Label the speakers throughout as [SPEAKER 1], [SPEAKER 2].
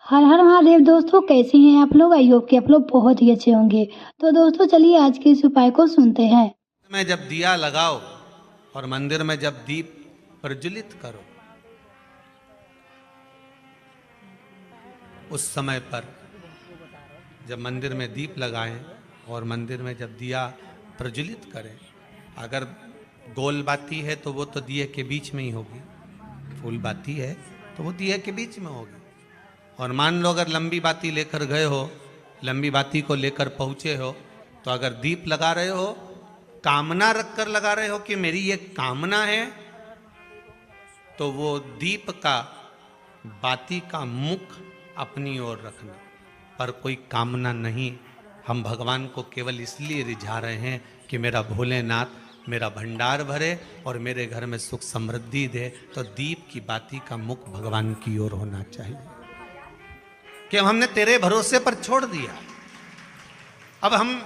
[SPEAKER 1] हर हर महादेव दोस्तों, कैसे हैं आप लोग। आई होप कि आप लोग बहुत ही अच्छे होंगे। तो दोस्तों चलिए आज के इस उपाय को सुनते हैं।
[SPEAKER 2] में जब दिया लगाओ और मंदिर में जब दीप प्रज्वलित करो, उस समय पर जब मंदिर में दीप लगाएं और मंदिर में जब दिया प्रज्वलित करें, अगर गोल बाती है तो वो तो दिए के बीच में ही होगी, फूल बाती है तो वो दिए के बीच में होगी। और मान लो अगर लंबी बाती लेकर गए हो, लंबी बाती को लेकर पहुंचे हो, तो अगर दीप लगा रहे हो, कामना रखकर लगा रहे हो कि मेरी ये कामना है, तो वो दीप का बाती का मुख अपनी ओर रखना, पर कोई कामना नहीं। हम भगवान को केवल इसलिए रिझा रहे हैं कि मेरा भोलेनाथ मेरा भंडार भरे और मेरे घर में सुख समृद्धि दे। तो दीप की बाती का मुख भगवान की ओर होना चाहिए कि हमने तेरे भरोसे पर छोड़ दिया। अब हम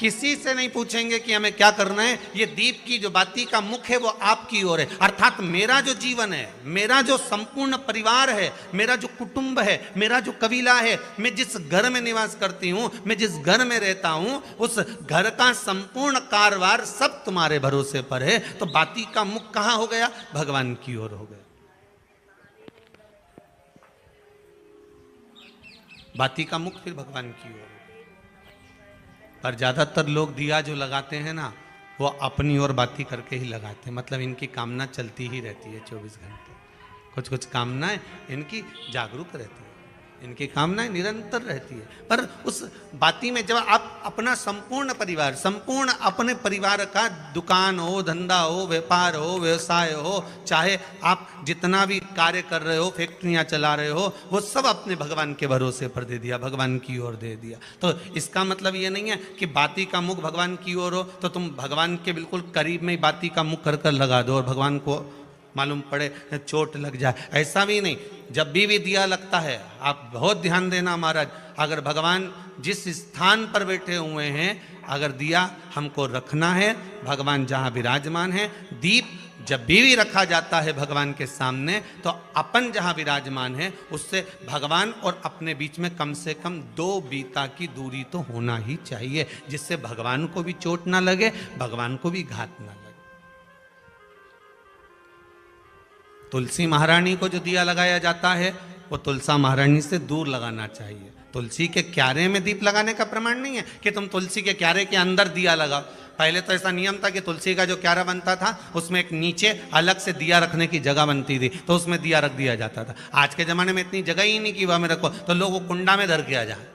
[SPEAKER 2] किसी से नहीं पूछेंगे कि हमें क्या करना है। ये दीप की जो बाती का मुख है वो आपकी ओर है, अर्थात मेरा जो जीवन है, मेरा जो संपूर्ण परिवार है, मेरा जो कुटुंब है, मेरा जो कबीला है, मैं जिस घर में निवास करती हूं, मैं जिस घर में रहता हूं, उस घर का संपूर्ण कारभार सब तुम्हारे भरोसे पर है। तो बाती का मुख कहां हो गया? भगवान की ओर हो गया। बाती का मुख फिर भगवान की ओर। पर ज्यादातर लोग दिया जो लगाते हैं ना, वो अपनी ओर बाती करके ही लगाते हैं। मतलब इनकी कामना चलती ही रहती है 24 घंटे। कुछ कुछ कामनाएं इनकी जागरूक रहती है, इनकी कामनाएं निरंतर रहती है। पर उस बाती में जब आप अपना संपूर्ण परिवार, संपूर्ण अपने परिवार का दुकान हो, धंधा हो, व्यापार हो, व्यवसाय हो, चाहे आप जितना भी कार्य कर रहे हो, फैक्ट्रियां चला रहे हो, वो सब अपने भगवान के भरोसे पर दे दिया, भगवान की ओर दे दिया। तो इसका मतलब ये नहीं है कि बाती का मुख भगवान की ओर हो तो तुम भगवान के बिल्कुल करीब में ही बाती का मुख कर कर लगा दो और भगवान को मालूम पड़े चोट लग जाए, ऐसा भी नहीं। जब भी दिया लगता है, आप बहुत ध्यान देना महाराज, अगर भगवान जिस स्थान पर बैठे हुए हैं, अगर दिया हमको रखना है, भगवान जहां विराजमान है, दीप जब भी रखा जाता है भगवान के सामने, तो अपन जहां विराजमान है उससे भगवान और अपने बीच में कम से कम 2 बीता की दूरी तो होना ही चाहिए, जिससे भगवान को भी चोट ना लगे, भगवान को भी घात ना लगे। तुलसी महारानी को जो दिया लगाया जाता है वो तुलसा महारानी से दूर लगाना चाहिए। तुलसी के क्यारे में दीप लगाने का प्रमाण नहीं है कि तुम तुलसी के क्यारे के अंदर दिया लगाओ। पहले तो ऐसा नियम था कि तुलसी का जो क्यारा बनता था उसमें एक नीचे अलग से दिया रखने की जगह बनती थी, तो उसमें दिया रख दिया जाता था। आज के जमाने में इतनी जगह ही नहीं कि वह में रखो, तो लोग वो कुंडा में धर के आ जाए।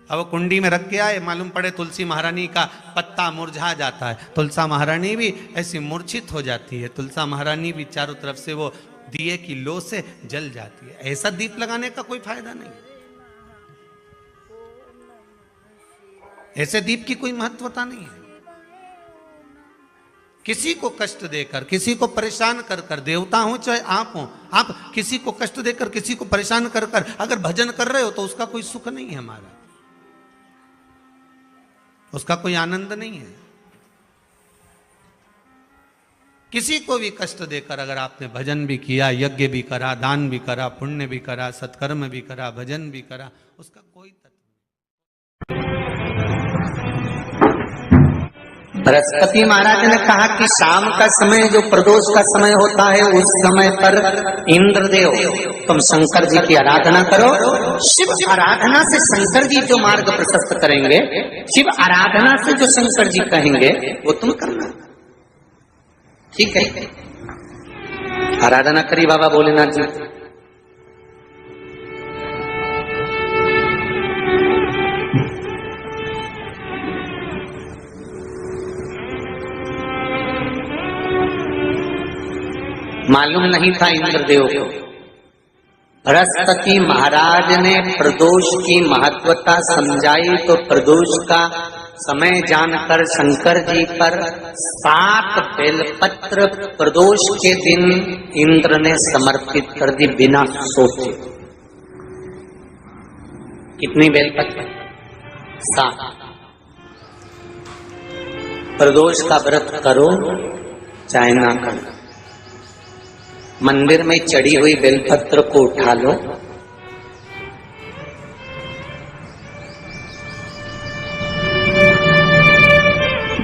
[SPEAKER 2] अब वो कुंडी में रख के आए, मालूम पड़े तुलसी महारानी का पत्ता मुरझा जाता है, तुलसा महारानी भी ऐसी मूर्छित हो जाती है, तुलसा महारानी भी चारों तरफ से वो दिए की लो से जल जाती है। ऐसा दीप लगाने का कोई फायदा नहीं, ऐसे दीप की कोई महत्वता नहीं है। किसी को कष्ट देकर, किसी को परेशान कर कर, देवता हो चाहे आप हो, आप किसी को कष्ट देकर, किसी को परेशान कर कर अगर भजन कर रहे हो तो उसका कोई सुख नहीं है हमारा, उसका कोई आनंद नहीं है। किसी को भी कष्ट देकर अगर आपने भजन भी किया, यज्ञ भी करा, दान भी करा, पुण्य भी करा, सत्कर्म भी करा, भजन भी करा, उसका कोई तत्व नहीं।
[SPEAKER 3] बृहस्पति महाराज ने कहा कि शाम का समय जो प्रदोष का समय होता है, उस समय पर इंद्रदेव तुम शंकर जी की आराधना करो। शिव आराधना से शंकर जी जो मार्ग प्रशस्त करेंगे, शिव आराधना से जो शंकर जी कहेंगे वो तुम करना, ठीक है? आराधना करी बाबा भोलेनाथ जी। मालूम नहीं था इंद्रदेव को। बृहस्पति महाराज ने प्रदोष की महत्वता समझाई तो प्रदोष का समय जानकर शंकर जी पर 7 बेलपत्र प्रदोष के दिन इंद्र ने समर्पित कर दी बिना सोचे। कितनी बेलपत्र? 7। प्रदोष का व्रत करो चाहे ना करो, मंदिर में चढ़ी हुई बेलपत्र को उठा लो,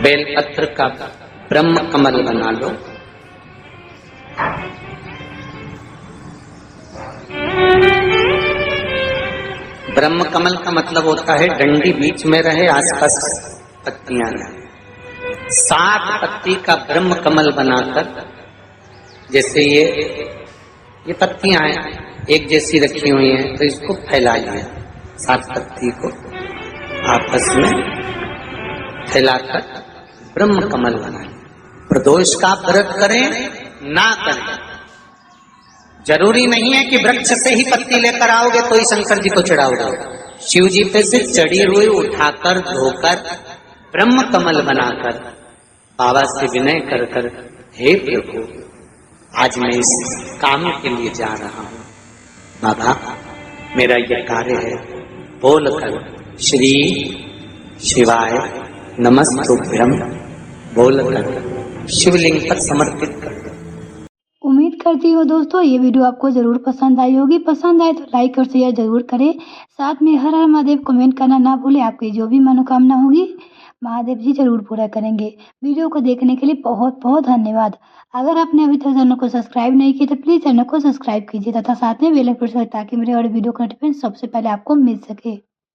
[SPEAKER 3] बेलपत्र का ब्रह्म कमल बना लो। ब्रह्म कमल का मतलब होता है डंडी बीच में रहे, आसपास पत्तियां रहे। 7 पत्ती का ब्रह्म कमल बनाकर, जैसे ये पत्तियां हैं एक जैसी रखी हुई हैं, तो इसको फैलाइए। 7 पत्ती को आपस में फैलाकर ब्रह्म कमल बनाए। प्रदोष का व्रत करें ना करें, जरूरी नहीं है कि वृक्ष से ही पत्ती लेकर आओगे तो ही शंकर जी को चढ़ाओगे। शिव जी पे से चढ़ी हुई उठाकर धोकर ब्रह्म कमल बनाकर बाबा से विनय कर कर, हे प्रभु आज मैं इस काम के लिए जा रहा हूँ, बाबा मेरा ये कार्य है, बोलकर श्री शिवाय नमस्तुभ्यम बोलकर शिवलिंग पर समर्पित कर।
[SPEAKER 1] उम्मीद करती हूँ दोस्तों ये वीडियो आपको ज़रूर पसंद आई होगी। पसंद आए तो लाइक और शेयर ज़रूर करें। साथ में हर हर महादेव कमेंट करना ना भूलें। आपकी जो भी मनोकामना होगी महादेव जी जरूर पूरा करेंगे। वीडियो को देखने के लिए बहुत बहुत धन्यवाद। अगर आपने अभी तक चैनल को सब्सक्राइब नहीं किया तो प्लीज़ चैनल को सब्सक्राइब कीजिए तथा साथ में बेल आइकन प्रेस करें ताकि मेरे और वीडियो का नोटिफिकेशन सबसे पहले आपको मिल सके।